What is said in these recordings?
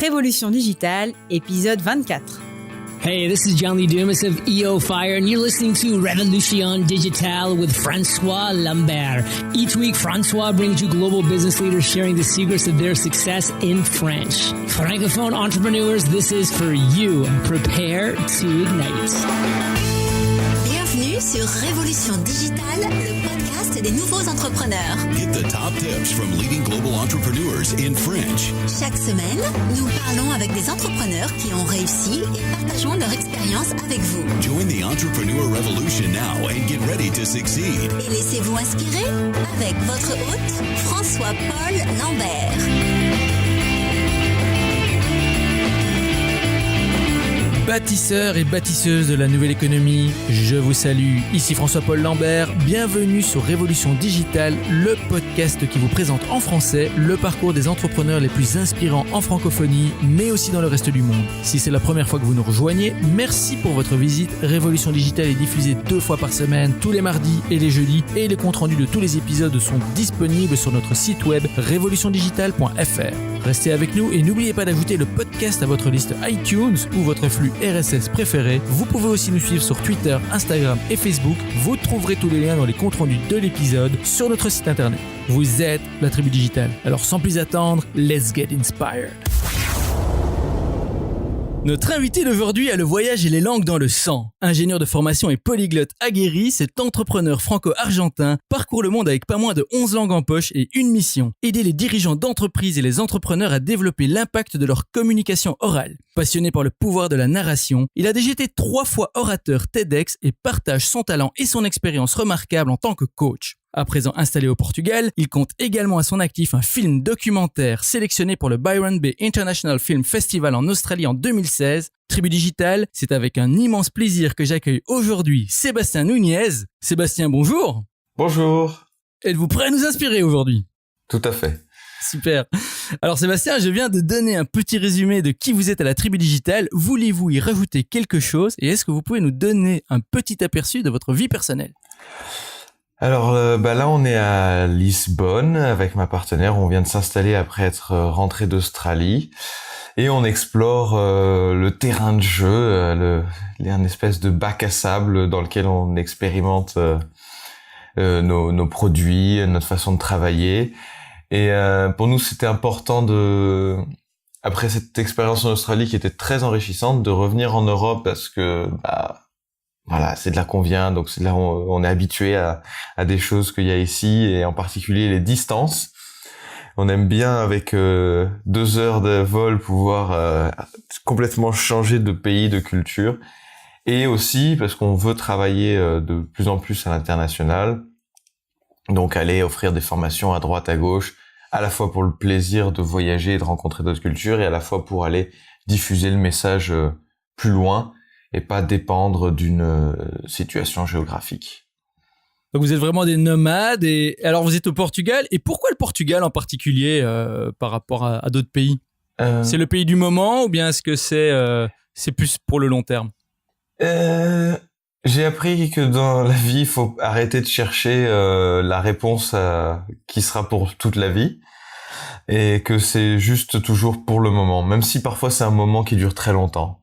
Révolution digitale, épisode 24. Hey, this is John Lee Dumas of EO Fire, and you're listening to Révolution digitale with François Lambert. Each week, François brings you global business leaders sharing the secrets of their success in French. Francophone entrepreneurs, this is for you. Prepare to ignite. Bienvenue sur Révolution digitale, le podcast des nouveaux entrepreneurs. Get the top tips from leading global entrepreneurs in French. Chaque semaine, nous parlons avec des entrepreneurs qui ont réussi et partageons leur expérience avec vous. Join the entrepreneur revolution now and get ready to succeed. Et laissez-vous inspirer avec votre hôte, François-Paul Lambert. Bâtisseurs et bâtisseuses de la nouvelle économie, je vous salue. Ici François-Paul Lambert, bienvenue sur Révolution digitale, le podcast qui vous présente en français le parcours des entrepreneurs les plus inspirants en francophonie, mais aussi dans le reste du monde. Si c'est la première fois que vous nous rejoignez, merci pour votre visite. Révolution digitale est diffusée 2 fois par semaine, tous les mardis et les jeudis, et les comptes rendus de tous les épisodes sont disponibles sur notre site web révolutiondigitale.fr. Restez avec nous et n'oubliez pas d'ajouter le podcast à votre liste iTunes ou votre flux RSS préféré. Vous pouvez aussi nous suivre sur Twitter, Instagram et Facebook. Vous trouverez tous les liens dans les comptes rendus de l'épisode sur notre site internet. Vous êtes la tribu digitale. Alors sans plus attendre, let's get inspired. Notre invité d'aujourd'hui a le voyage et les langues dans le sang. Ingénieur de formation et polyglotte aguerri, cet entrepreneur franco-argentin parcourt le monde avec pas moins de 11 langues en poche et une mission: aider les dirigeants d'entreprises et les entrepreneurs à développer l'impact de leur communication orale. Passionné par le pouvoir de la narration, il a déjà été 3 fois orateur TEDx et partage son talent et son expérience remarquable en tant que coach. À présent installé au Portugal, il compte également à son actif un film documentaire sélectionné pour le Byron Bay International Film Festival en Australie en 2016. Tribu Digitale, c'est avec un immense plaisir que j'accueille aujourd'hui Sébastien Nunez. Sébastien, bonjour. Bonjour. Êtes-vous prêt à nous inspirer aujourd'hui ? Tout à fait. Super. Alors Sébastien, je viens de donner un petit résumé de qui vous êtes à la Tribu Digitale. Voulez-vous y rajouter quelque chose et est-ce que vous pouvez nous donner un petit aperçu de votre vie personnelle ? Alors là on est à Lisbonne avec ma partenaire, on vient de s'installer après être rentré d'Australie et on explore le terrain de jeu, un espèce de bac à sable dans lequel on expérimente nos produits, notre façon de travailler. Et pour nous c'était important après cette expérience en Australie qui était très enrichissante, de revenir en Europe parce que voilà, c'est de là qu'on vient, donc c'est de là où on est habitué à des choses qu'il y a ici, et en particulier les distances. On aime bien avec 2 heures de vol pouvoir complètement changer de pays, de culture, et aussi parce qu'on veut travailler de plus en plus à l'international, donc aller offrir des formations à droite à gauche, à la fois pour le plaisir de voyager et de rencontrer d'autres cultures, et à la fois pour aller diffuser le message plus loin, et pas dépendre d'une situation géographique. Donc vous êtes vraiment des nomades, et alors vous êtes au Portugal, et pourquoi le Portugal en particulier par rapport à d'autres pays ? C'est le pays du moment ou bien est-ce que c'est plus pour le long terme ? J'ai appris que dans la vie, il faut arrêter de chercher la réponse qui sera pour toute la vie, et que c'est juste toujours pour le moment, même si parfois c'est un moment qui dure très longtemps.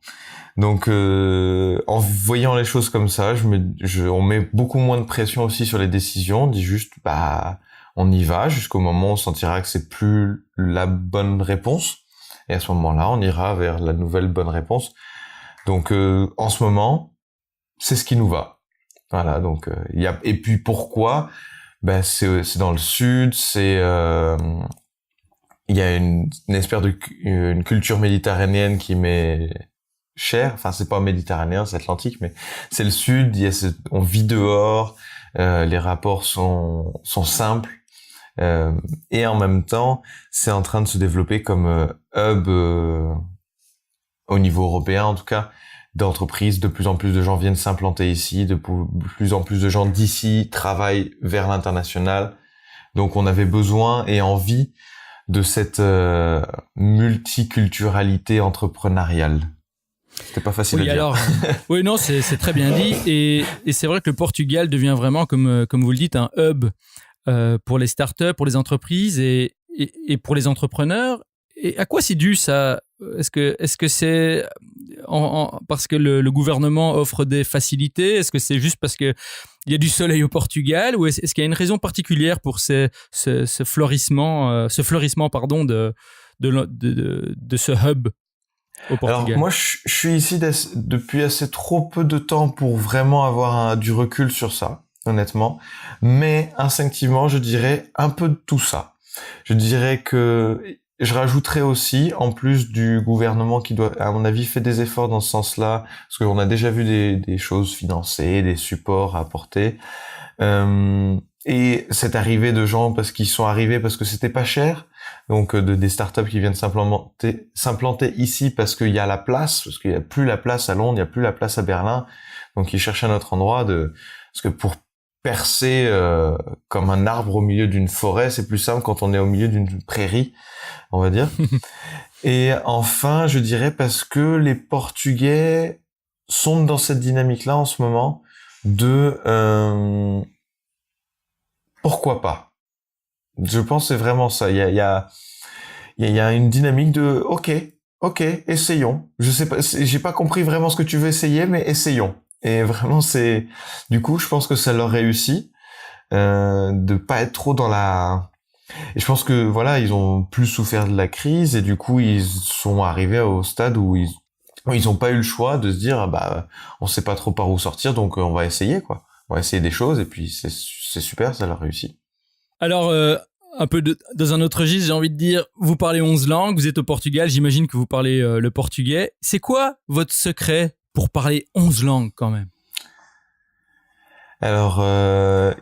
Donc, en voyant les choses comme ça, on met beaucoup moins de pression aussi sur les décisions. On dit juste, on y va jusqu'au moment où on sentira que c'est plus la bonne réponse. Et à ce moment-là, on ira vers la nouvelle bonne réponse. Donc, en ce moment, c'est ce qui nous va. Voilà. Donc, et puis pourquoi? C'est dans le sud. Il y a une espèce une culture méditerranéenne qui m'est cher, enfin c'est pas méditerranéen, c'est Atlantique, mais c'est le sud. On vit dehors, les rapports sont simples, et en même temps c'est en train de se développer comme hub au niveau européen en tout cas d'entreprises. De plus en plus de gens viennent s'implanter ici, de plus en plus de gens d'ici travaillent vers l'international. Donc on avait besoin et envie de cette multiculturalité entrepreneuriale. C'était pas facile à dire. Alors, oui, non, c'est très bien dit. Et c'est vrai que le Portugal devient vraiment, comme vous le dites, un hub pour les startups, pour les entreprises et pour les entrepreneurs. Et à quoi c'est dû ça, est-ce que c'est parce que le gouvernement offre des facilités? Est-ce que c'est juste parce que il y a du soleil au Portugal, ou est-ce qu'il y a une raison particulière pour ce fleurissement pardon de ce hub au Portugal? Alors moi, je suis ici depuis assez trop peu de temps pour vraiment avoir du recul sur ça, honnêtement. Mais instinctivement, je dirais un peu de tout ça. Je dirais que je rajouterais aussi, en plus du gouvernement qui doit, à mon avis, fait des efforts dans ce sens-là, parce qu'on a déjà vu des choses financées, des supports à apporter. Et cette arrivée de gens qu'ils sont arrivés parce que c'était pas cher, donc des startups qui viennent s'implanter ici parce qu'il y a la place, parce qu'il y a plus la place à Londres, il y a plus la place à Berlin, donc ils cherchent un autre endroit parce que pour percer comme un arbre au milieu d'une forêt, c'est plus simple quand on est au milieu d'une prairie, on va dire. Et enfin, je dirais parce que les Portugais sont dans cette dynamique-là en ce moment de pourquoi pas. Je pense que c'est vraiment ça. Il y a une dynamique de OK, essayons. Je sais pas, j'ai pas compris vraiment ce que tu veux essayer, mais essayons. Et vraiment, du coup, je pense que ça leur réussit de pas être trop dans la. Et je pense que voilà, ils ont plus souffert de la crise et du coup, ils sont arrivés au stade où ils ont pas eu le choix de se dire on sait pas trop par où sortir, donc on va essayer quoi. On va essayer des choses et puis c'est super, ça leur réussit. Alors, un peu dans un autre registre, j'ai envie de dire, vous parlez 11 langues, vous êtes au Portugal, j'imagine que vous parlez le portugais. C'est quoi votre secret pour parler 11 langues quand même? Alors,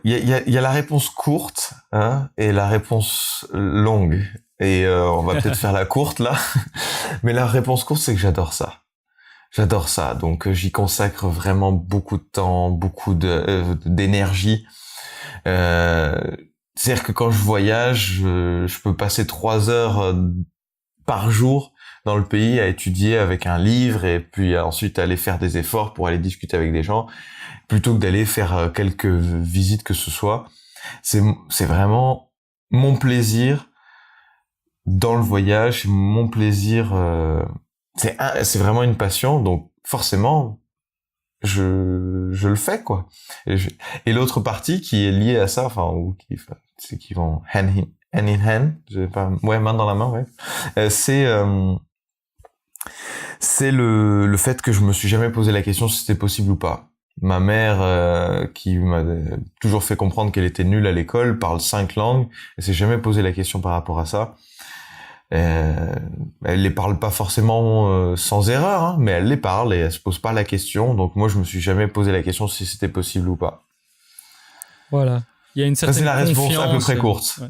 il y a la réponse courte et la réponse longue. Et on va peut-être faire la courte là. Mais la réponse courte, c'est que j'adore ça. J'adore ça. Donc, j'y consacre vraiment beaucoup de temps, beaucoup d'énergie. C'est-à-dire que quand je voyage, je peux passer 3 heures par jour dans le pays à étudier avec un livre et puis ensuite aller faire des efforts pour aller discuter avec des gens plutôt que d'aller faire quelques visites que ce soit. C'est vraiment mon plaisir dans le voyage, mon plaisir, c'est vraiment une passion, donc forcément je le fais quoi. Et l'autre partie qui est liée à ça, c'est qui vont hand in hand, main dans la main, ouais. C'est le fait que je me suis jamais posé la question si c'était possible ou pas. Ma mère, qui m'a toujours fait comprendre qu'elle était nulle à l'école, parle 5 langues, elle s'est jamais posé la question par rapport à ça. Elle les parle pas forcément sans erreur, mais elle les parle et elle se pose pas la question. Donc moi, je me suis jamais posé la question si c'était possible ou pas. Voilà. Il y a une certaine confiance. C'est la réponse à peu près courte. Ouais.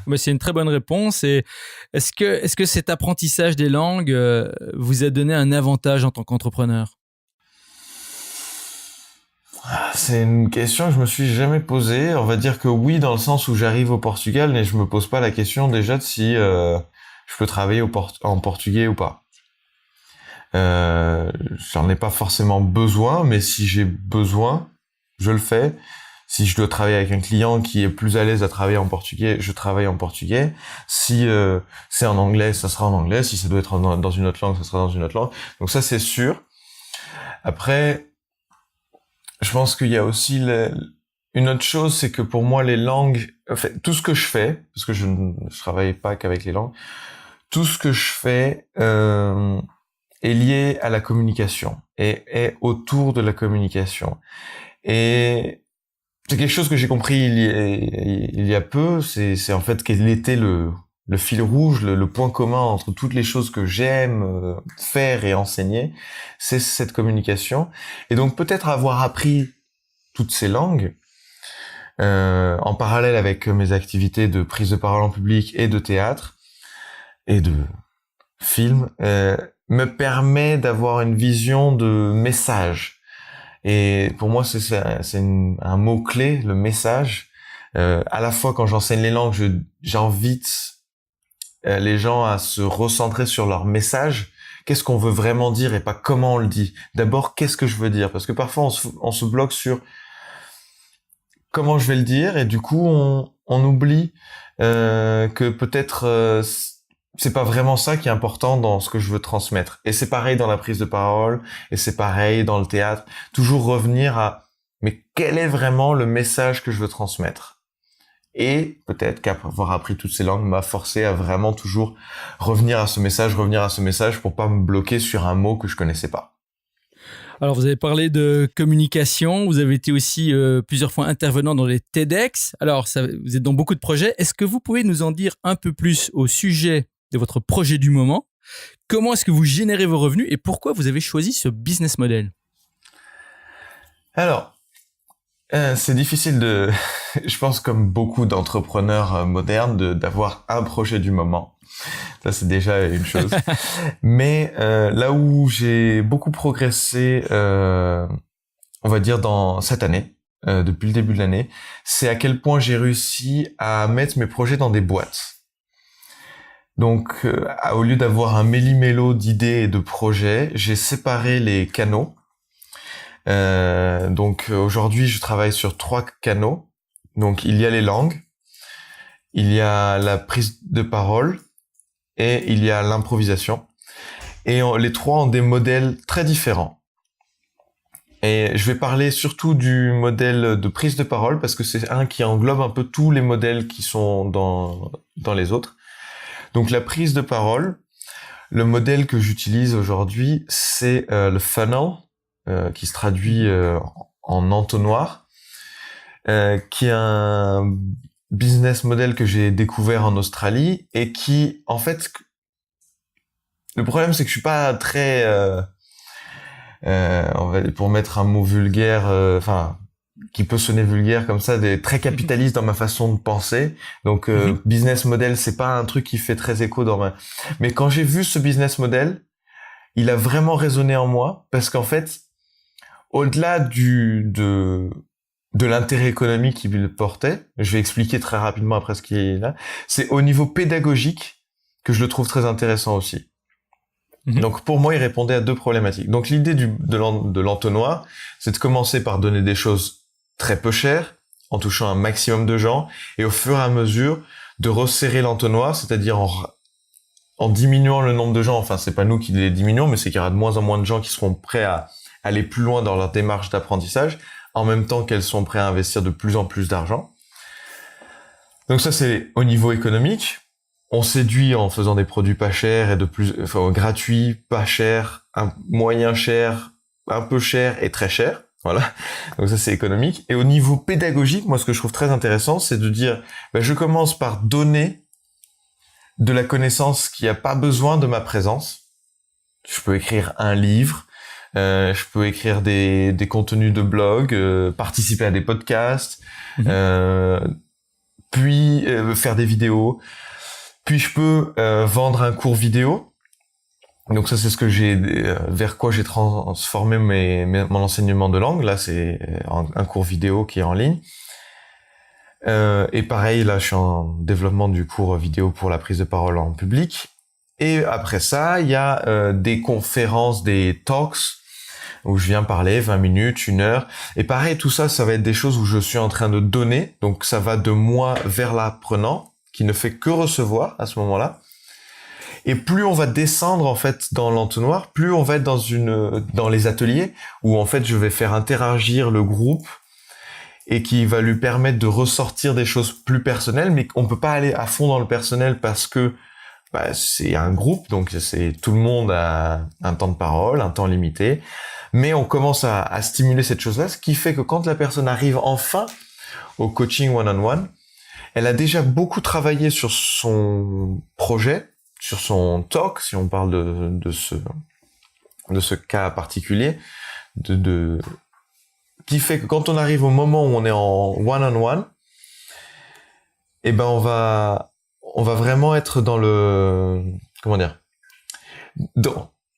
Mais c'est une très bonne réponse. Et est-ce que cet apprentissage des langues vous a donné un avantage en tant qu'entrepreneur? C'est une question que je me suis jamais posée. On va dire que oui, dans le sens où j'arrive au Portugal, mais je me pose pas la question déjà de si je peux travailler en portugais ou pas. J'en ai pas forcément besoin, mais si j'ai besoin, je le fais. Si je dois travailler avec un client qui est plus à l'aise à travailler en portugais, je travaille en portugais. Si c'est en anglais, ça sera en anglais. Si ça doit être dans une autre langue, ça sera dans une autre langue. Donc ça, c'est sûr. Après, je pense qu'il y a aussi une autre chose, c'est que pour moi, les langues, enfin, tout ce que je fais, parce que je travaille pas qu'avec les langues, tout ce que je fais est lié à la communication et est autour de la communication. Et c'est quelque chose que j'ai compris il y a peu, c'est en fait quel était le fil rouge, le point commun entre toutes les choses que j'aime faire et enseigner, c'est cette communication. Et donc peut-être avoir appris toutes ces langues en parallèle avec mes activités de prise de parole en public et de théâtre et de film me permet d'avoir une vision de message. Et pour moi, c'est un mot-clé, le message. À la fois, quand j'enseigne les langues, j'invite les gens à se recentrer sur leur message. Qu'est-ce qu'on veut vraiment dire et pas comment on le dit. D'abord, qu'est-ce que je veux dire? Parce que parfois, on se bloque sur comment je vais le dire et du coup, on oublie que peut-être c'est pas vraiment ça qui est important dans ce que je veux transmettre. Et c'est pareil dans la prise de parole, et c'est pareil dans le théâtre. Toujours revenir à, mais quel est vraiment le message que je veux transmettre? Et peut-être qu'avoir appris toutes ces langues m'a forcé à vraiment toujours revenir à ce message pour pas me bloquer sur un mot que je connaissais pas. Alors, vous avez parlé de communication, vous avez été aussi plusieurs fois intervenant dans les TEDx. Alors, vous êtes dans beaucoup de projets. Est-ce que vous pouvez nous en dire un peu plus au sujet de votre projet du moment? Comment est-ce que vous générez vos revenus et pourquoi vous avez choisi ce business model? Alors, c'est difficile je pense comme beaucoup d'entrepreneurs modernes, d'avoir un projet du moment. Ça, c'est déjà une chose. Mais là où j'ai beaucoup progressé, on va dire dans cette année, depuis le début de l'année, c'est à quel point j'ai réussi à mettre mes projets dans des boîtes. Donc, au lieu d'avoir un méli-mélo d'idées et de projets, j'ai séparé les canaux. Donc, aujourd'hui, je travaille sur 3 canaux. Donc, il y a les langues, il y a la prise de parole, et il y a l'improvisation. Et les 3 ont des modèles très différents. Et je vais parler surtout du modèle de prise de parole parce que c'est un qui englobe un peu tous les modèles qui sont dans les autres. Donc la prise de parole, le modèle que j'utilise aujourd'hui, c'est le funnel, qui se traduit en entonnoir, qui est un business model que j'ai découvert en Australie et qui, en fait, le problème c'est que je suis pas très, pour mettre un mot vulgaire, qui peut sonner vulgaire comme ça, très capitaliste dans ma façon de penser. Donc, business model, c'est pas un truc qui fait très écho mais quand j'ai vu ce business model, il a vraiment résonné en moi parce qu'en fait, au-delà de l'intérêt économique qu'il portait, je vais expliquer très rapidement après ce qui est là, c'est au niveau pédagogique que je le trouve très intéressant aussi. Donc pour moi, il répondait à 2 problématiques. Donc l'idée de l'entonnoir, c'est de commencer par donner des choses très peu chères, en touchant un maximum de gens, et au fur et à mesure de resserrer l'entonnoir, c'est-à-dire en diminuant le nombre de gens, enfin c'est pas nous qui les diminuons, mais c'est qu'il y aura de moins en moins de gens qui seront prêts à aller plus loin dans leur démarche d'apprentissage, en même temps qu'elles sont prêtes à investir de plus en plus d'argent. Donc ça, c'est au niveau économique. On séduit en faisant des produits pas chers et gratuits, pas chers, moyen cher, un peu cher et très cher. Voilà. Donc ça, c'est économique. Et au niveau pédagogique, moi, ce que je trouve très intéressant, c'est de dire, je commence par donner de la connaissance qui a pas besoin de ma présence. Je peux écrire un livre, je peux écrire des contenus de blog, participer à des podcasts, puis faire des vidéos, puis je peux vendre un cours vidéo. Donc ça, c'est ce que vers quoi j'ai transformé mon enseignement de langue. Là, c'est un cours vidéo qui est en ligne. Et pareil, là, je suis en développement du cours vidéo pour la prise de parole en public. Et après ça, il y a des conférences, des talks, où je viens parler 20 minutes, 1 heure. Et pareil, tout ça, ça va être des choses où je suis en train de donner. Donc ça va de moi vers l'apprenant, qui ne fait que recevoir à ce moment-là. Et plus on va descendre, en fait, dans l'entonnoir, plus on va être dans les ateliers, où en fait, je vais faire interagir le groupe, et qui va lui permettre de ressortir des choses plus personnelles, mais on peut pas aller à fond dans le personnel parce que c'est un groupe, donc tout le monde a un temps de parole, un temps limité, mais on commence à stimuler cette chose-là, ce qui fait que quand la personne arrive enfin au coaching one-on-one, elle a déjà beaucoup travaillé sur son projet, sur son talk, si on parle de ce cas particulier, qui fait que quand on arrive au moment où on est en one-on-one, on va vraiment être dans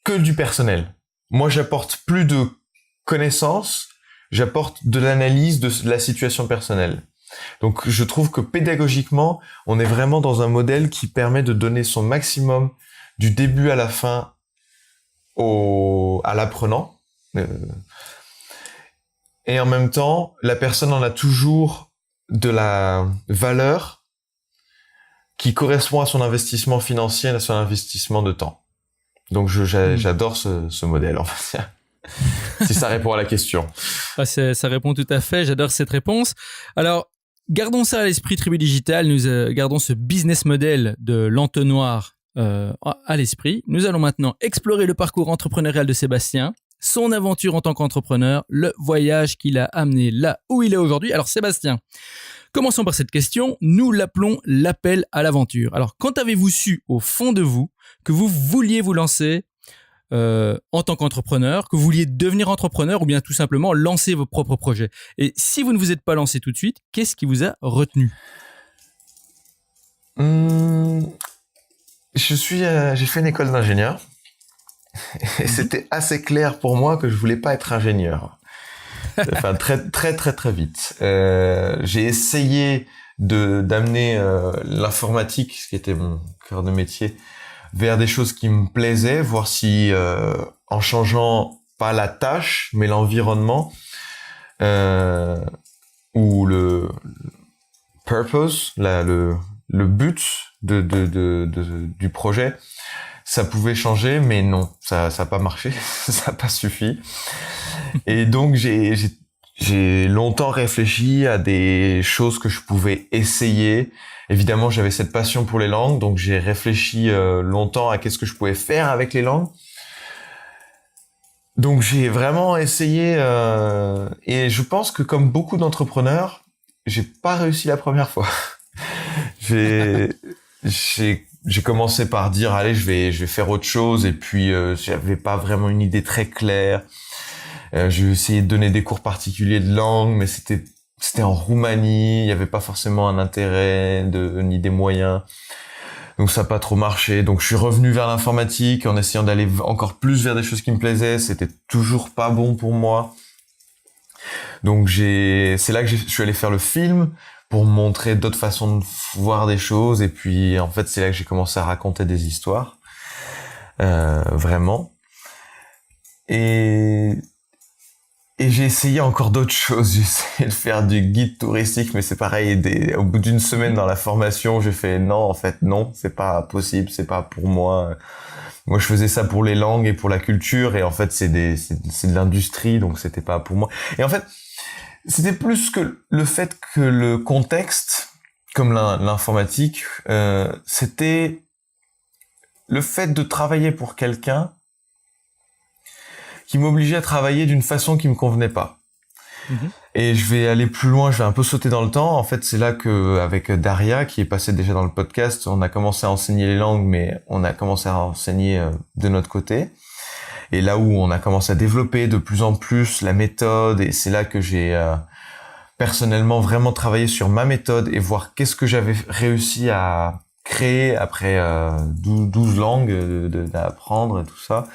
que du personnel. Moi, j'apporte plus de connaissances, j'apporte de l'analyse de la situation personnelle. Donc, je trouve que pédagogiquement, on est vraiment dans un modèle qui permet de donner son maximum du début à la fin à l'apprenant. Et en même temps, la personne en a toujours de la valeur qui correspond à son investissement financier et à son investissement de temps. Donc j'adore ce modèle, en fait. Si ça répond à la question. Ah, ça répond tout à fait, j'adore cette réponse. Alors, gardons ça à l'esprit, Tribu Digital, nous gardons ce business model de l'entonnoir à l'esprit. Nous allons maintenant explorer le parcours entrepreneurial de Sébastien, son aventure en tant qu'entrepreneur, le voyage qui l'a amené là où il est aujourd'hui. Alors Sébastien, commençons par cette question. Nous l'appelons l'appel à l'aventure. Alors, quand avez-vous su au fond de vous que vous vouliez vous lancer en tant qu'entrepreneur, que vous vouliez devenir entrepreneur ou bien tout simplement lancer vos propres projets? Et si vous ne vous êtes pas lancé tout de suite, qu'est-ce qui vous a retenu? J'ai fait une école d'ingénieur et c'était assez clair pour moi que je voulais pas être ingénieur. Enfin, très vite. J'ai essayé d'amener l'informatique, ce qui était mon cœur de métier, vers des choses qui me plaisaient, voir si en changeant pas la tâche, mais l'environnement ou le purpose, le but du projet, ça pouvait changer, mais non, ça a pas marché, ça a pas suffi. Et donc j'ai longtemps réfléchi à des choses que je pouvais essayer. Évidemment, j'avais cette passion pour les langues, donc j'ai réfléchi longtemps à qu'est-ce que je pouvais faire avec les langues. Donc j'ai vraiment essayé, et je pense que comme beaucoup d'entrepreneurs, j'ai pas réussi la première fois. J'ai commencé par dire allez, je vais faire autre chose, et puis j'avais pas vraiment une idée très claire. J'ai essayé de donner des cours particuliers de langue, mais c'était en Roumanie, il y avait pas forcément un intérêt ni des moyens. Donc ça n'a pas trop marché. Donc je suis revenu vers l'informatique en essayant d'aller encore plus vers des choses qui me plaisaient, c'était toujours pas bon pour moi. Donc c'est là que je suis allé faire le film pour montrer d'autres façons de voir des choses, et puis en fait c'est là que j'ai commencé à raconter des histoires, vraiment. Et j'ai essayé encore d'autres choses. J'ai essayé de faire du guide touristique, mais c'est pareil. Au bout d'une semaine dans la formation, j'ai fait non, en fait non, c'est pas possible, c'est pas pour moi. Moi, je faisais ça pour les langues et pour la culture, et en fait c'est de l'industrie, donc c'était pas pour moi. Et en fait, c'était plus que le fait que le contexte, comme l'informatique, c'était le fait de travailler pour quelqu'un qui m'obligeait à travailler d'une façon qui me convenait pas. Et je vais aller plus loin, je vais un peu sauter dans le temps. En fait, c'est là que, avec Daria, qui est passée déjà dans le podcast, on a commencé à enseigner les langues, mais on a commencé à enseigner de notre côté. Et là où on a commencé à développer de plus en plus la méthode, et c'est là que j'ai personnellement vraiment travaillé sur ma méthode et voir qu'est-ce que j'avais réussi à créer après 12 langues d'apprendre et tout ça.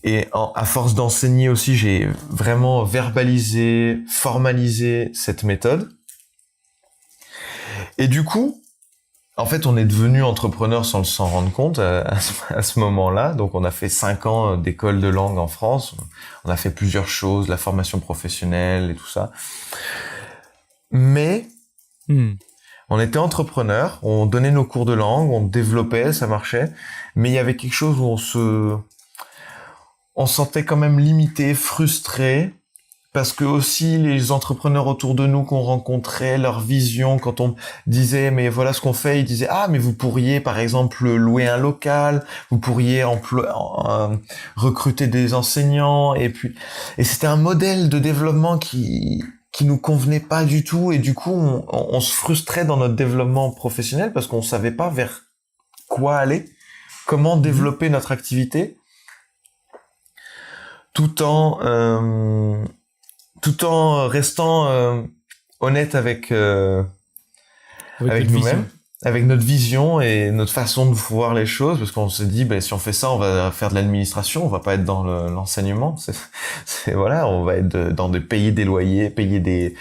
Et à force d'enseigner aussi, j'ai vraiment verbalisé, formalisé cette méthode. Et du coup, en fait, on est devenu entrepreneur sans s'en rendre compte à ce moment-là. Donc, on a fait 5 ans d'école de langue en France. On a fait plusieurs choses, la formation professionnelle et tout ça. Mais on était entrepreneur, on donnait nos cours de langue, on développait, ça marchait. Mais il y avait quelque chose où on se sentait quand même limité, frustré. Parce que aussi les entrepreneurs autour de nous qu'on rencontrait, leur vision, quand on disait mais voilà ce qu'on fait, ils disaient ah mais vous pourriez par exemple louer un local, vous pourriez recruter des enseignants, et c'était un modèle de développement qui nous convenait pas du tout, et du coup on se frustrait dans notre développement professionnel parce qu'on savait pas vers quoi aller, comment développer notre activité tout en restant honnête avec nous-mêmes, avec notre vision et notre façon de voir les choses, parce qu'on se dit si on fait ça, on va faire de l'administration, on va pas être dans l'enseignement. Voilà, on va être dans payer des loyers, payer des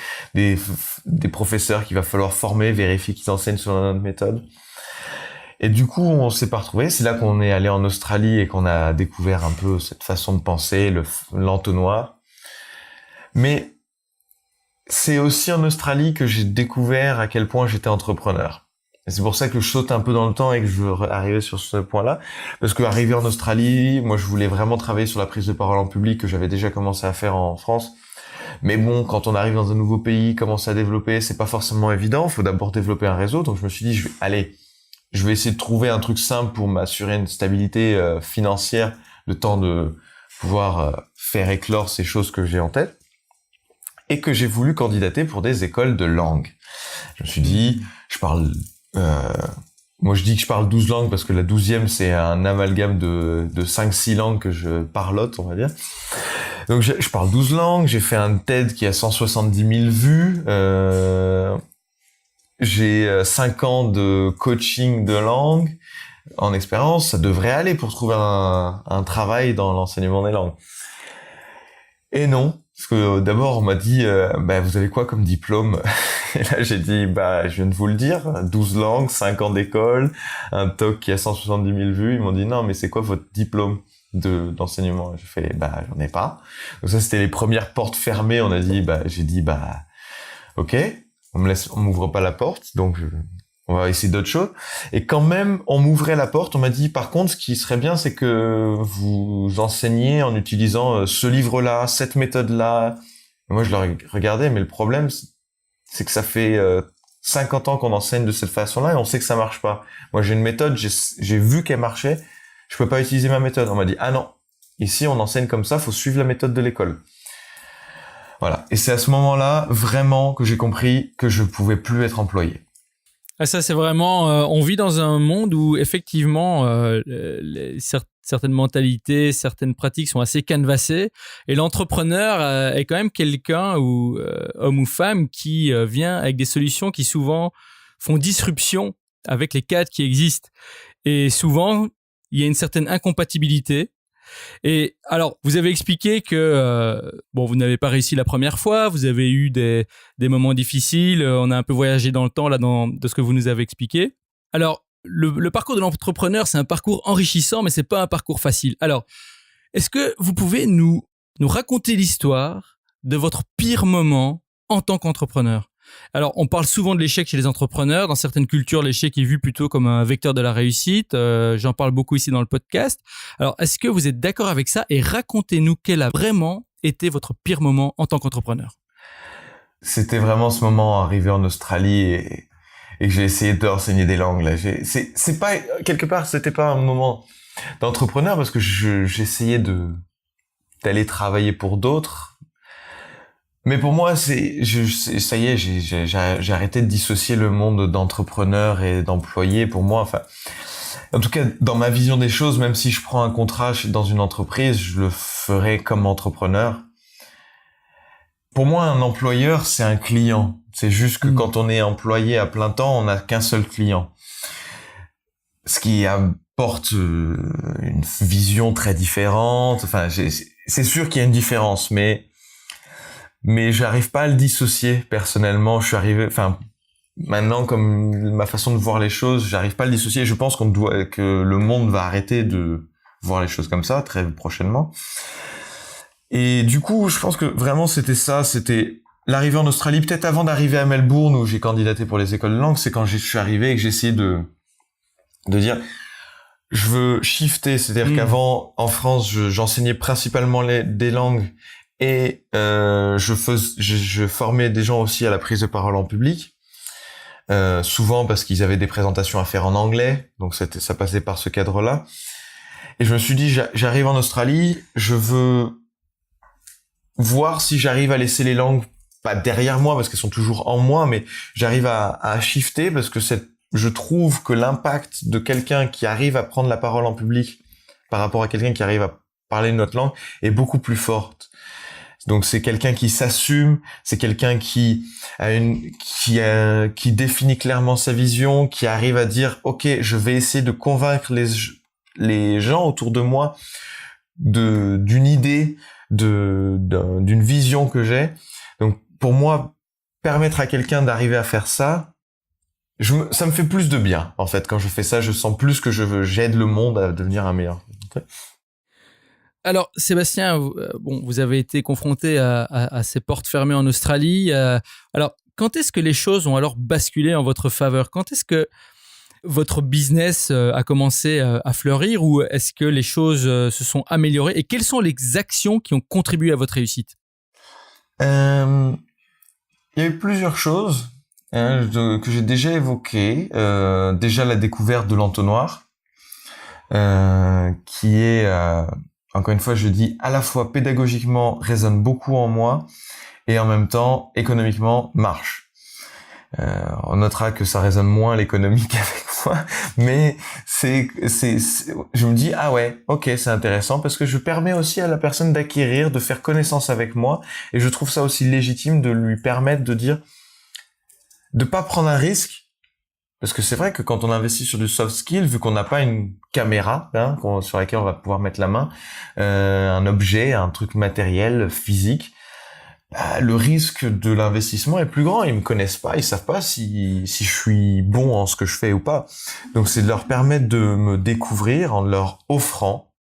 professeurs qu'il va falloir former, vérifier qu'ils enseignent sur notre méthode. Et du coup, on s'est pas retrouvés. C'est là qu'on est allé en Australie et qu'on a découvert un peu cette façon de penser, l'entonnoir. Mais c'est aussi en Australie que j'ai découvert à quel point j'étais entrepreneur. Et c'est pour ça que je saute un peu dans le temps et que je veux arriver sur ce point-là. Parce que arrivé en Australie, moi je voulais vraiment travailler sur la prise de parole en public que j'avais déjà commencé à faire en France. Mais bon, quand on arrive dans un nouveau pays, commencer à développer, c'est pas forcément évident. Il faut d'abord développer un réseau. Donc je me suis dit, je vais essayer de trouver un truc simple pour m'assurer une stabilité financière, le temps de pouvoir faire éclore ces choses que j'ai en tête. Et que j'ai voulu candidater pour des écoles de langue. Je me suis dit, moi je dis que je parle 12 langues parce que la 12e c'est un amalgame de 5-6 langues que je parlote, on va dire. Donc je parle 12 langues, j'ai fait un TED qui a 170 000 vues, j'ai 5 ans de coaching de langue en expérience, ça devrait aller pour trouver un travail dans l'enseignement des langues. Et non, parce que d'abord on m'a dit vous avez quoi comme diplôme? Et là j'ai dit je viens de vous le dire, 12 langues, 5 ans d'école, un TOC qui a 170 000 vues. Ils m'ont dit non mais c'est quoi votre diplôme d'enseignement? J'ai fait j'en ai pas. Donc ça c'était les premières portes fermées. On a dit j'ai dit ok, on m'ouvre pas la porte, donc on va essayer d'autres choses. Et quand même, on m'ouvrait la porte, on m'a dit, par contre, ce qui serait bien, c'est que vous enseignez en utilisant ce livre-là, cette méthode-là. Et moi, je le regardais, mais le problème, c'est que ça fait 50 ans qu'on enseigne de cette façon-là et on sait que ça marche pas. Moi, j'ai une méthode, j'ai vu qu'elle marchait, je peux pas utiliser ma méthode. On m'a dit, ah non, ici, on enseigne comme ça, faut suivre la méthode de l'école. Voilà. Et c'est à ce moment-là, vraiment, que j'ai compris que je pouvais plus être employé. Ah, ça, c'est vraiment... on vit dans un monde où, effectivement, certaines mentalités, certaines pratiques sont assez canvassées. Et l'entrepreneur est quand même quelqu'un, homme ou femme, qui vient avec des solutions qui souvent font disruption avec les cadres qui existent. Et souvent, il y a une certaine incompatibilité. Et alors, vous avez expliqué que vous n'avez pas réussi la première fois, vous avez eu des moments difficiles, on a un peu voyagé dans le temps là de ce que vous nous avez expliqué. Alors, le parcours de l'entrepreneur, c'est un parcours enrichissant, mais c'est pas un parcours facile. Alors, est-ce que vous pouvez nous raconter l'histoire de votre pire moment en tant qu'entrepreneur? Alors, on parle souvent de l'échec chez les entrepreneurs. Dans certaines cultures, l'échec est vu plutôt comme un vecteur de la réussite. J'en parle beaucoup ici dans le podcast. Alors, est-ce que vous êtes d'accord avec ça? Et racontez-nous quel a vraiment été votre pire moment en tant qu'entrepreneur. C'était vraiment ce moment arrivé en Australie et que j'ai essayé d'enseigner des langues. Là, c'est pas quelque part, c'était pas un moment d'entrepreneur parce que j'essayais d'aller travailler pour d'autres. Mais pour moi, ça y est, j'ai arrêté de dissocier le monde d'entrepreneur et d'employé. Pour moi, enfin, en tout cas, dans ma vision des choses, même si je prends un contrat dans une entreprise, je le ferai comme entrepreneur. Pour moi, un employeur, c'est un client. C'est juste que quand on est employé à plein temps, on n'a qu'un seul client. Ce qui apporte une vision très différente. Enfin, c'est sûr qu'il y a une différence, mais j'arrive pas à le dissocier personnellement. Maintenant, comme ma façon de voir les choses, j'arrive pas à le dissocier. Je pense que le monde va arrêter de voir les choses comme ça très prochainement. Et du coup, je pense que vraiment c'était l'arrivée en Australie, peut-être avant d'arriver à Melbourne où j'ai candidaté pour les écoles de langue, c'est quand je suis arrivé et que j'ai essayé de dire je veux shifter, c'est-à-dire qu'avant en France, j'enseignais principalement des langues. Et je formais des gens aussi à la prise de parole en public, souvent parce qu'ils avaient des présentations à faire en anglais, donc ça passait par ce cadre-là. Et je me suis dit, j'arrive en Australie, je veux voir si j'arrive à laisser les langues pas derrière moi parce qu'elles sont toujours en moi, mais j'arrive à shifter parce que je trouve que l'impact de quelqu'un qui arrive à prendre la parole en public par rapport à quelqu'un qui arrive à parler une autre langue est beaucoup plus forte. Donc c'est quelqu'un qui s'assume, c'est quelqu'un qui définit clairement sa vision, qui arrive à dire OK, je vais essayer de convaincre les gens autour de moi d'une idée, d'une vision que j'ai. Donc pour moi, permettre à quelqu'un d'arriver à faire ça, ça me fait plus de bien en fait. Quand je fais ça, je sens plus que j'aide le monde à devenir un meilleur. Alors, Sébastien, vous avez été confronté à ces portes fermées en Australie. Alors, quand est-ce que les choses ont alors basculé en votre faveur? Quand est-ce que votre business a commencé à fleurir ou est-ce que les choses se sont améliorées et quelles sont les actions qui ont contribué à votre réussite? Il y a eu plusieurs choses que j'ai déjà évoquées. Déjà la découverte de l'entonnoir, qui est, encore une fois, je dis, à la fois pédagogiquement résonne beaucoup en moi et en même temps économiquement marche. On notera que ça résonne moins l'économique avec moi, mais je me dis, ah ouais, ok, c'est intéressant parce que je permets aussi à la personne d'acquérir, de faire connaissance avec moi et je trouve ça aussi légitime de lui permettre de dire, de pas prendre un risque. Parce que c'est vrai que quand on investit sur du soft skill, vu qu'on n'a pas une caméra sur laquelle on va pouvoir mettre la main, un objet, un truc matériel, physique, le risque de l'investissement est plus grand. Ils me connaissent pas, ils savent pas si je suis bon en ce que je fais ou pas. Donc c'est de leur permettre de me découvrir en leur offrant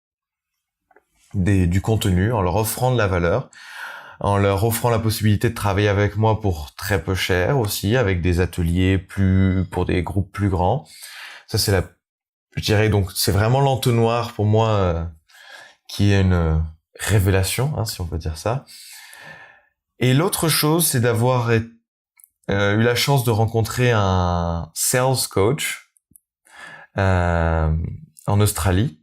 du contenu, en leur offrant de la valeur, en leur offrant la possibilité de travailler avec moi pour très peu cher aussi, avec des ateliers pour des groupes plus grands. Ça je dirais donc c'est vraiment l'entonnoir pour moi qui est une révélation, si on peut dire ça. Et l'autre chose, c'est d'avoir eu la chance de rencontrer un sales coach en Australie,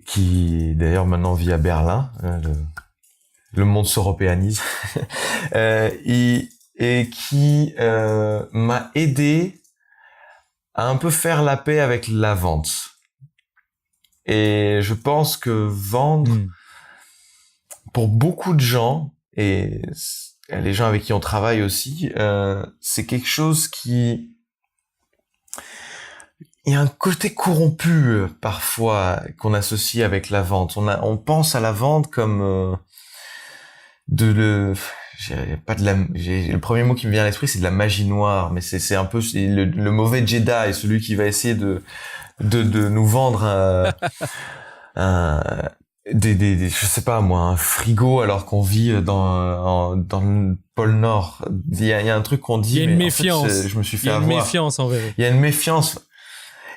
qui d'ailleurs maintenant vit à Berlin. Le monde s'européanise. et qui m'a aidé à un peu faire la paix avec la vente. Et je pense que vendre, pour beaucoup de gens, et les gens avec qui on travaille aussi, c'est quelque chose qui... Il y a un côté corrompu parfois qu'on associe avec la vente. On pense à la vente comme le premier mot qui me vient à l'esprit, c'est de la magie noire, mais c'est un peu le mauvais Jedi, celui qui va essayer de nous vendre je sais pas moi, un frigo alors qu'on vit dans le pôle Nord. Il y a un truc qu'on dit, il y a une mais méfiance. En fait, je me suis fait avoir. Il y a une méfiance en vrai. Il y a une méfiance.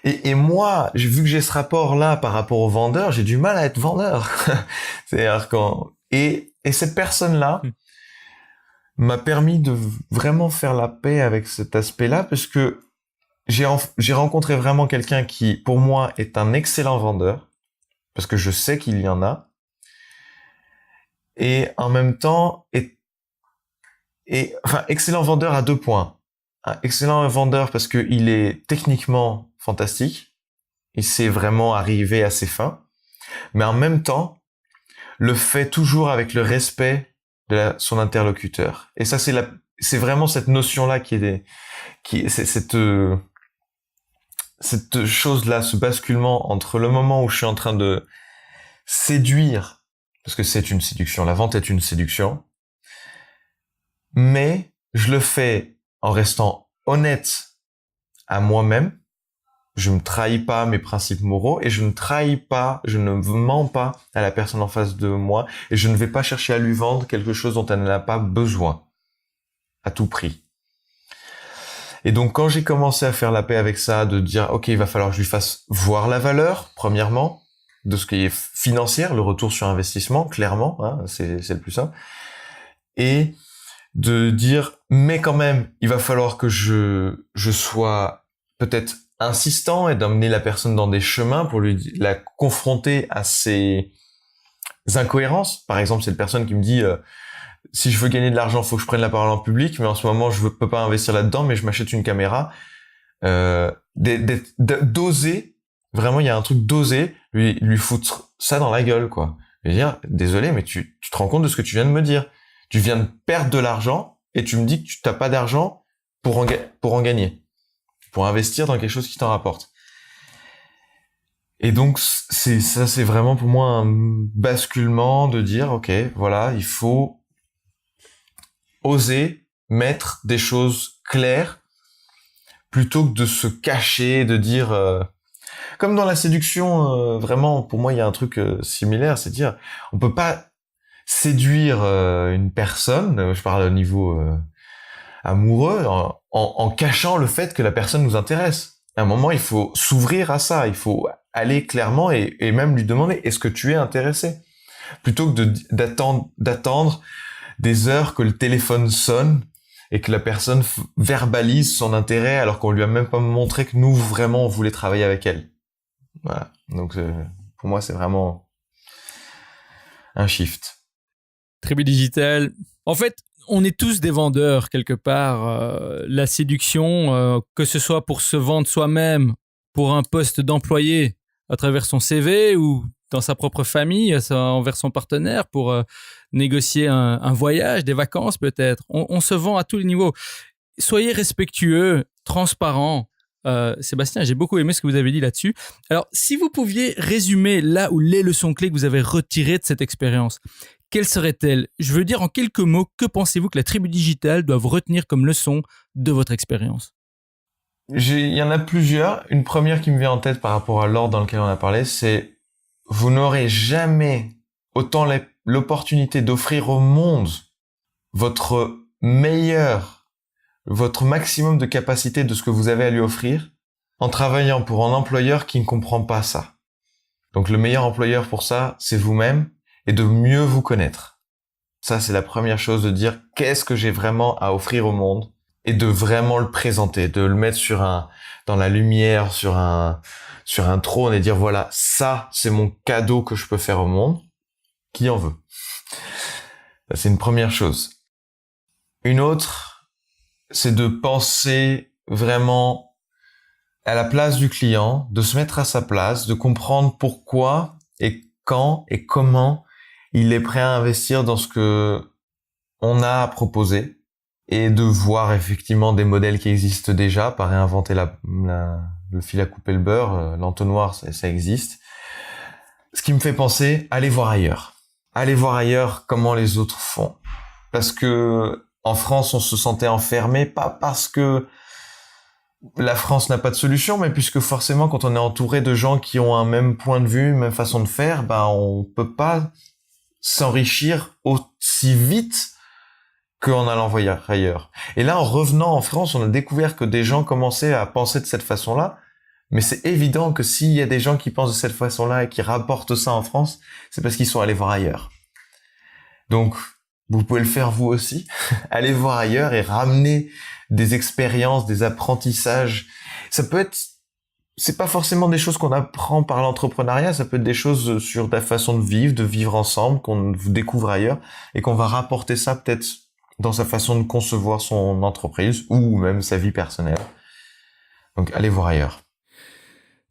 Et moi, vu que j'ai ce rapport-là par rapport aux vendeurs, j'ai du mal à être vendeur. C'est-à-dire et cette personne-là m'a permis de vraiment faire la paix avec cet aspect-là, parce que j'ai rencontré vraiment quelqu'un qui, pour moi, est un excellent vendeur, parce que je sais qu'il y en a, et en même temps, excellent vendeur à 2 points. Un excellent vendeur parce que il est techniquement fantastique, il sait vraiment arriver à ses fins, mais en même temps, le fait toujours avec le respect de son interlocuteur. Et ça, c'est vraiment cette notion-là cette chose-là, ce basculement entre le moment où je suis en train de séduire, parce que c'est une séduction, la vente est une séduction, mais je le fais en restant honnête à moi-même. Je ne trahis pas mes principes moraux et je ne mens pas à la personne en face de moi et je ne vais pas chercher à lui vendre quelque chose dont elle n'a pas besoin à tout prix. Et donc quand j'ai commencé à faire la paix avec ça, de dire ok, il va falloir que je lui fasse voir la valeur, premièrement, de ce qui est financier, le retour sur investissement, clairement, c'est le plus simple, et de dire mais quand même, il va falloir que je sois peut-être insistant et d'emmener la personne dans des chemins pour la confronter à ses incohérences. Par exemple, c'est une personne qui me dit si je veux gagner de l'argent, faut que je prenne la parole en public, mais en ce moment, je peux pas investir là-dedans, mais je m'achète une caméra. D'oser, vraiment, il y a un truc d'oser, lui foutre ça dans la gueule, quoi. Je veux dire, désolé, mais tu te rends compte de ce que tu viens de me dire. Tu viens de perdre de l'argent et tu me dis que tu n'as pas d'argent pour en gagner, pour investir dans quelque chose qui t'en rapporte. Et donc, c'est vraiment pour moi un basculement de dire, ok, voilà, il faut oser mettre des choses claires plutôt que de se cacher, de dire, comme dans la séduction, vraiment, pour moi, il y a un truc similaire, c'est dire, on peut pas séduire une personne, je parle au niveau amoureux, en cachant le fait que la personne nous intéresse. À un moment, il faut s'ouvrir à ça. Il faut aller clairement et même lui demander, est-ce que tu es intéressé? Plutôt que d'attendre des heures que le téléphone sonne et que la personne verbalise son intérêt alors qu'on lui a même pas montré que nous, vraiment, on voulait travailler avec elle. Voilà. Donc, pour moi, c'est vraiment un shift. Tribu Digital. En fait, on est tous des vendeurs quelque part. La séduction, que ce soit pour se vendre soi-même, pour un poste d'employé à travers son CV ou dans sa propre famille, envers son partenaire, pour négocier un voyage, des vacances peut-être. On se vend à tous les niveaux. Soyez respectueux, transparents. Sébastien, j'ai beaucoup aimé ce que vous avez dit là-dessus. Alors, si vous pouviez résumer là où les leçons clés que vous avez retirées de cette expérience, quelles seraient-elles? Je veux dire en quelques mots, que pensez-vous que la tribu digitale doive retenir comme leçon de votre expérience? Il y en a plusieurs. Une première qui me vient en tête par rapport à l'ordre dans lequel on a parlé, c'est vous n'aurez jamais autant l'opportunité d'offrir au monde votre maximum de capacité de ce que vous avez à lui offrir en travaillant pour un employeur qui ne comprend pas ça. Donc le meilleur employeur pour ça, c'est vous-même et de mieux vous connaître. Ça, c'est la première chose, de dire qu'est-ce que j'ai vraiment à offrir au monde et de vraiment le présenter, de le mettre dans la lumière, sur un trône et dire voilà, ça, c'est mon cadeau que je peux faire au monde. Qui en veut? Ça, c'est une première chose. Une autre, c'est de penser vraiment à la place du client, de se mettre à sa place, de comprendre pourquoi et quand et comment il est prêt à investir dans ce que on a à proposer et de voir effectivement des modèles qui existent déjà, pas réinventer le fil à couper le beurre, l'entonnoir, ça existe. Ce qui me fait penser, allez voir ailleurs. Allez voir ailleurs comment les autres font. Parce que en France, on se sentait enfermé, pas parce que la France n'a pas de solution, mais puisque forcément, quand on est entouré de gens qui ont un même point de vue, même façon de faire, on peut pas s'enrichir aussi vite qu'en allant voir ailleurs. Et là, en revenant en France, on a découvert que des gens commençaient à penser de cette façon-là. Mais c'est évident que s'il y a des gens qui pensent de cette façon-là et qui rapportent ça en France, c'est parce qu'ils sont allés voir ailleurs. Donc, vous pouvez le faire vous aussi. Allez voir ailleurs et ramener des expériences, des apprentissages. Ça peut être, c'est pas forcément des choses qu'on apprend par l'entrepreneuriat, ça peut être des choses sur ta façon de vivre ensemble, qu'on découvre ailleurs et qu'on va rapporter ça peut-être dans sa façon de concevoir son entreprise ou même sa vie personnelle. Donc, allez voir ailleurs.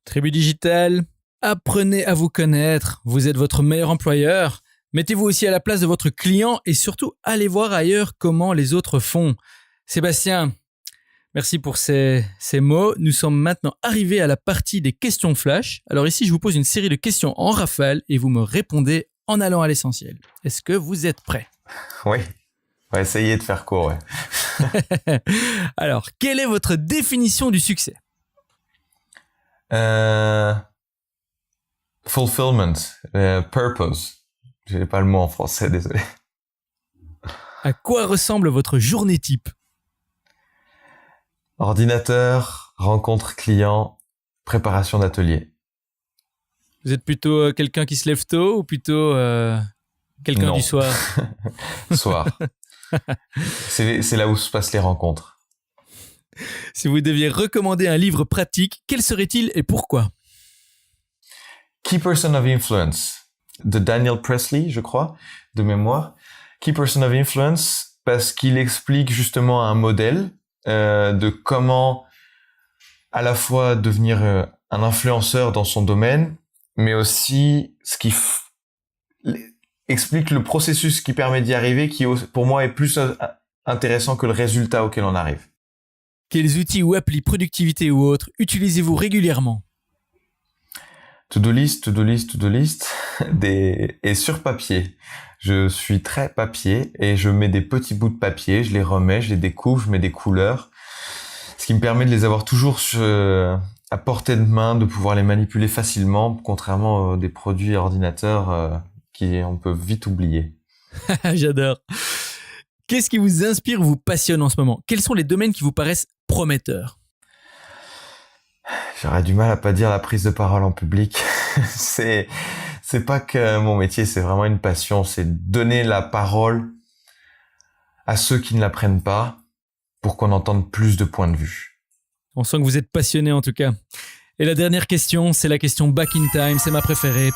Tribu Digital, apprenez à vous connaître. Vous êtes votre meilleur employeur. Mettez-vous aussi à la place de votre client et surtout, allez voir ailleurs comment les autres font. Sébastien, merci pour ces mots. Nous sommes maintenant arrivés à la partie des questions flash. Alors ici, je vous pose une série de questions en rafale et vous me répondez en allant à l'essentiel. Est-ce que vous êtes prêts? Oui. On va essayer de faire court, ouais. Alors, quelle est votre définition du succès? Fulfillment, purpose. J'ai pas le mot en français, désolé. À quoi ressemble votre journée type? Ordinateur, rencontre client, préparation d'atelier. Vous êtes plutôt quelqu'un qui se lève tôt ou plutôt quelqu'un du soir? Soir. C'est là où se passent les rencontres. Si vous deviez recommander un livre pratique, quel serait-il et pourquoi? Key Person of Influence de Daniel Presley, je crois, de mémoire. Key Person of Influence parce qu'il explique justement un modèle de comment à la fois devenir un influenceur dans son domaine, mais aussi ce qui explique le processus qui permet d'y arriver, qui pour moi est plus intéressant que le résultat auquel on arrive. Quels outils ou applis productivité ou autres utilisez-vous régulièrement? To-do list, et sur papier. Je suis très papier et je mets des petits bouts de papier, je les remets, je les découpe, je mets des couleurs, ce qui me permet de les avoir toujours à portée de main, de pouvoir les manipuler facilement, contrairement à des produits ordinateurs on peut vite oublier. J'adore. Qu'est-ce qui vous inspire ou vous passionne en ce moment? Quels sont les domaines qui vous paraissent prometteurs? J'aurais du mal à pas dire la prise de parole en public. C'est pas que mon métier, c'est vraiment une passion. C'est donner la parole à ceux qui ne la prennent pas pour qu'on entende plus de points de vue. On sent que vous êtes passionné en tout cas. Et la dernière question, c'est la question back in time, c'est ma préférée.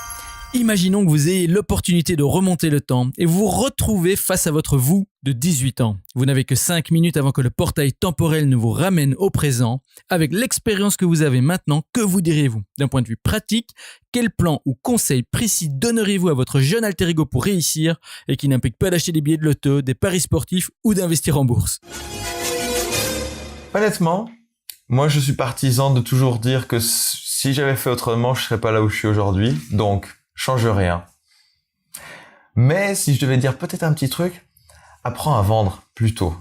Imaginons que vous ayez l'opportunité de remonter le temps et vous vous retrouvez face à votre vous de 18 ans. Vous n'avez que 5 minutes avant que le portail temporel ne vous ramène au présent. Avec l'expérience que vous avez maintenant, que vous diriez-vous ? D'un point de vue pratique, quel plan ou conseil précis donneriez-vous à votre jeune alter ego pour réussir et qui n'implique pas d'acheter des billets de loto, des paris sportifs ou d'investir en bourse ? Honnêtement, moi je suis partisan de toujours dire que si j'avais fait autrement, je serais pas là où je suis aujourd'hui. Donc, change rien. Mais si je devais dire peut-être un petit truc, apprends à vendre plus tôt.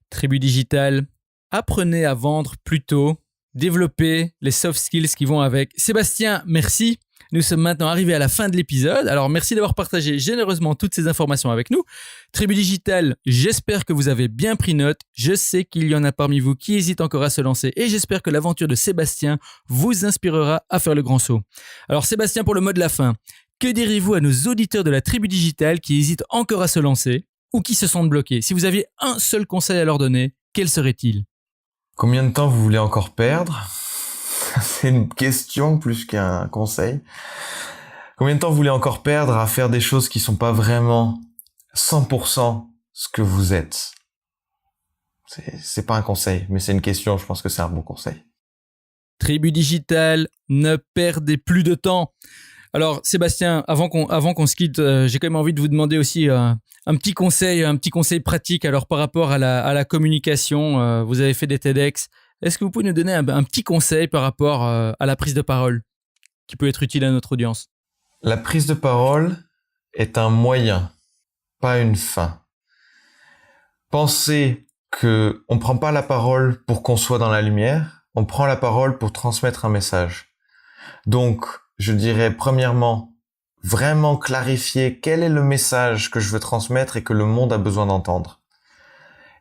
Tribu Digital, apprenez à vendre plus tôt, développez les soft skills qui vont avec. Sébastien, merci. Nous sommes maintenant arrivés à la fin de l'épisode. Alors, merci d'avoir partagé généreusement toutes ces informations avec nous. Tribu Digital, j'espère que vous avez bien pris note. Je sais qu'il y en a parmi vous qui hésitent encore à se lancer et j'espère que l'aventure de Sébastien vous inspirera à faire le grand saut. Alors, Sébastien, pour le mot de la fin, que direz-vous à nos auditeurs de la Tribu Digital qui hésitent encore à se lancer ou qui se sentent bloqués ? Si vous aviez un seul conseil à leur donner, quel serait-il ? Combien de temps vous voulez encore perdre ? C'est une question plus qu'un conseil. Combien de temps vous voulez encore perdre à faire des choses qui sont pas vraiment 100% ce que vous êtes ? C'est pas un conseil, mais c'est une question. Je pense que c'est un bon conseil. Tribu Digital, ne perdez plus de temps. Alors Sébastien, avant qu'on se quitte, j'ai quand même envie de vous demander aussi un petit conseil pratique. Alors par rapport à la communication, vous avez fait des TEDx. Est-ce que vous pouvez nous donner un petit conseil par rapport à la prise de parole qui peut être utile à notre audience ? La prise de parole est un moyen, pas une fin. Pensez que on prend pas la parole pour qu'on soit dans la lumière, on prend la parole pour transmettre un message. Donc, je dirais premièrement, vraiment clarifier quel est le message que je veux transmettre et que le monde a besoin d'entendre.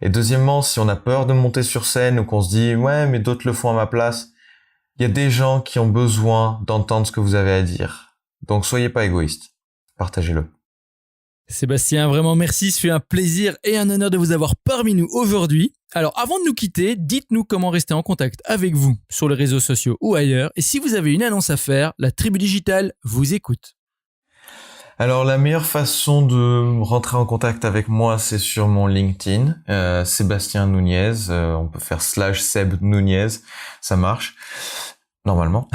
Et deuxièmement, si on a peur de monter sur scène ou qu'on se dit « ouais, mais d'autres le font à ma place », il y a des gens qui ont besoin d'entendre ce que vous avez à dire. Donc, soyez pas égoïste. Partagez-le. Sébastien, vraiment merci. Ce fut un plaisir et un honneur de vous avoir parmi nous aujourd'hui. Alors, avant de nous quitter, dites-nous comment rester en contact avec vous sur les réseaux sociaux ou ailleurs. Et si vous avez une annonce à faire, la Tribu Digital vous écoute. Alors, la meilleure façon de rentrer en contact avec moi, c'est sur mon LinkedIn, Sébastien Nunez. On peut faire /Seb Nunez, ça marche, normalement.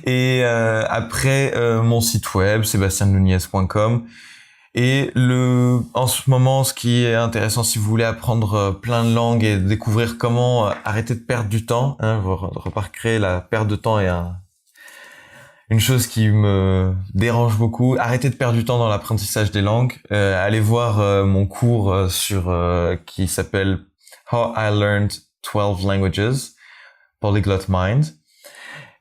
Et après, mon site web, sebastiannunez.com. Et en ce moment, ce qui est intéressant, si vous voulez apprendre plein de langues et découvrir comment arrêter de perdre du temps, vous remarquerez, la perte de temps est une chose qui me dérange beaucoup. Arrêtez de perdre du temps dans l'apprentissage des langues. Allez voir mon cours qui s'appelle How I Learned 12 Languages, Polyglot Mind.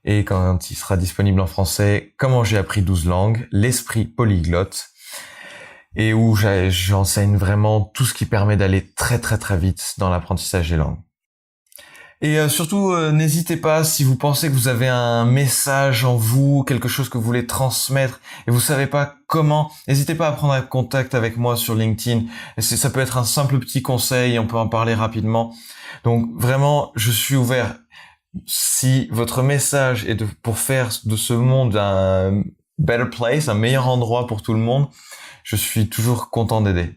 Et quand il sera disponible en français, Comment j'ai appris 12 langues, l'esprit polyglotte. Et où j'enseigne vraiment tout ce qui permet d'aller très très très vite dans l'apprentissage des langues. Et surtout, n'hésitez pas, si vous pensez que vous avez un message en vous, quelque chose que vous voulez transmettre et vous savez pas comment, n'hésitez pas à prendre contact avec moi sur LinkedIn. Et ça peut être un simple petit conseil, on peut en parler rapidement. Donc vraiment, je suis ouvert. Si votre message est pour faire de ce monde un better place, un meilleur endroit pour tout le monde, je suis toujours content d'aider.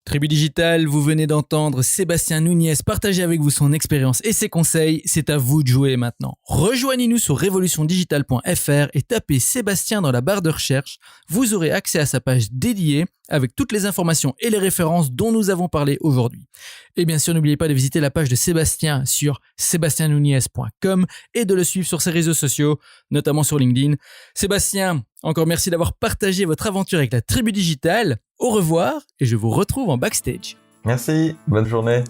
Tribu Digital, vous venez d'entendre Sébastien Nunez partager avec vous son expérience et ses conseils. C'est à vous de jouer maintenant. Rejoignez-nous sur revolutiondigital.fr et tapez Sébastien dans la barre de recherche. Vous aurez accès à sa page dédiée avec toutes les informations et les références dont nous avons parlé aujourd'hui. Et bien sûr, n'oubliez pas de visiter la page de Sébastien sur sebastiannunez.com et de le suivre sur ses réseaux sociaux, notamment sur LinkedIn. Sébastien, encore merci d'avoir partagé votre aventure avec la Tribu Digital. Au revoir et je vous retrouve en backstage. Merci, bonne journée.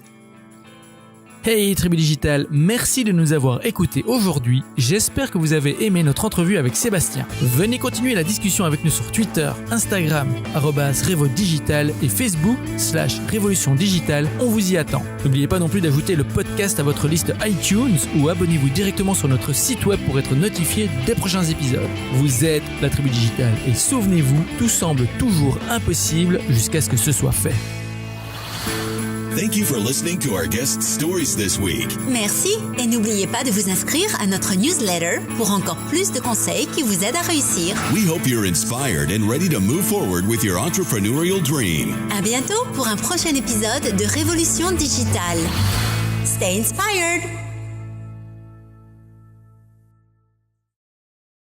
Hey Tribu Digital, merci de nous avoir écoutés aujourd'hui. J'espère que vous avez aimé notre entrevue avec Sébastien. Venez continuer la discussion avec nous sur Twitter, Instagram, @RevoDigital et Facebook/Révolution Digitale. On vous y attend. N'oubliez pas non plus d'ajouter le podcast à votre liste iTunes ou abonnez-vous directement sur notre site web pour être notifié des prochains épisodes. Vous êtes la Tribu Digitale et souvenez-vous, tout semble toujours impossible jusqu'à ce que ce soit fait. Thank you for listening to our guest stories this week. Merci et n'oubliez pas de vous inscrire à notre newsletter pour encore plus de conseils qui vous aident à réussir. We hope you're inspired and ready to move forward with your entrepreneurial dream. À bientôt pour un prochain épisode de Révolution Digitale. Stay inspired!